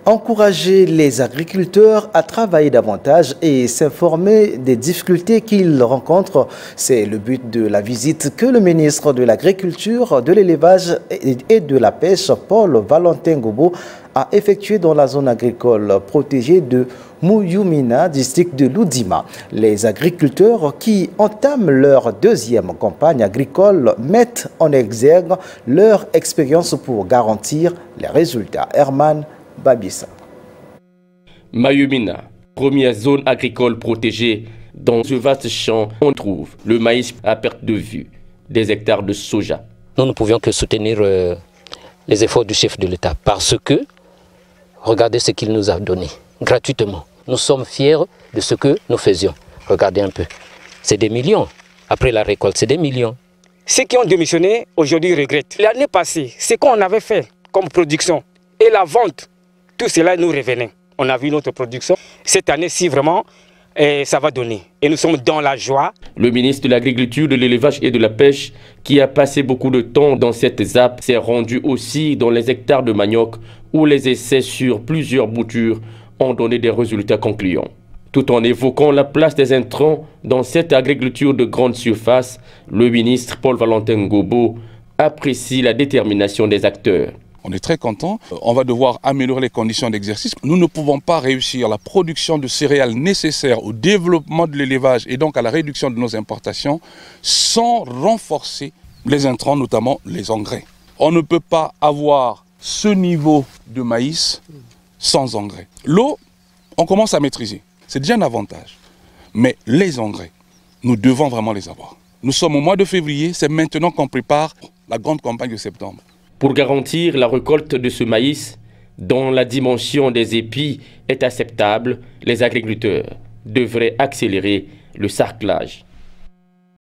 Encourager les agriculteurs à travailler davantage et s'informer des difficultés qu'ils rencontrent, c'est le but de la visite que le ministre de l'Agriculture, de l'Élevage et de la Pêche, Paul Valentin Gobo, a effectué dans la zone agricole protégée de Muyumina, district de Loudima. Les agriculteurs qui entament leur deuxième campagne agricole mettent en exergue leur expérience pour garantir les résultats. Herman Babissa. Muyumina, première zone agricole protégée. Dans ce vaste champ, on trouve le maïs à perte de vue, des hectares de soja. Nous ne pouvions que soutenir les efforts du chef de l'État parce que, regardez ce qu'il nous a donné, gratuitement. Nous sommes fiers de ce que nous faisions. Regardez un peu, c'est des millions. Après la récolte, c'est des millions. Ceux qui ont démissionné, aujourd'hui regrettent. L'année passée, ce qu'on avait fait comme production et la vente, tout cela nous revenait. On a vu notre production. Cette année-ci, vraiment, ça va donner. Et nous sommes dans la joie. Le ministre de l'Agriculture, de l'Élevage et de la Pêche, qui a passé beaucoup de temps dans cette ZAP, s'est rendu aussi dans les hectares de manioc où les essais sur plusieurs boutures ont donné des résultats concluants. Tout en évoquant la place des intrants dans cette agriculture de grande surface, le ministre Paul Valentin Gobo apprécie la détermination des acteurs. On est très content. On va devoir améliorer les conditions d'exercice. Nous ne pouvons pas réussir la production de céréales nécessaires au développement de l'élevage et donc à la réduction de nos importations sans renforcer les intrants, notamment les engrais. On ne peut pas avoir ce niveau de maïs sans engrais. L'eau, on commence à maîtriser. C'est déjà un avantage. Mais les engrais, nous devons vraiment les avoir. Nous sommes au mois de février, c'est maintenant qu'on prépare la grande campagne de septembre. Pour garantir la récolte de ce maïs, dont la dimension des épis est acceptable, les agriculteurs devraient accélérer le sarclage.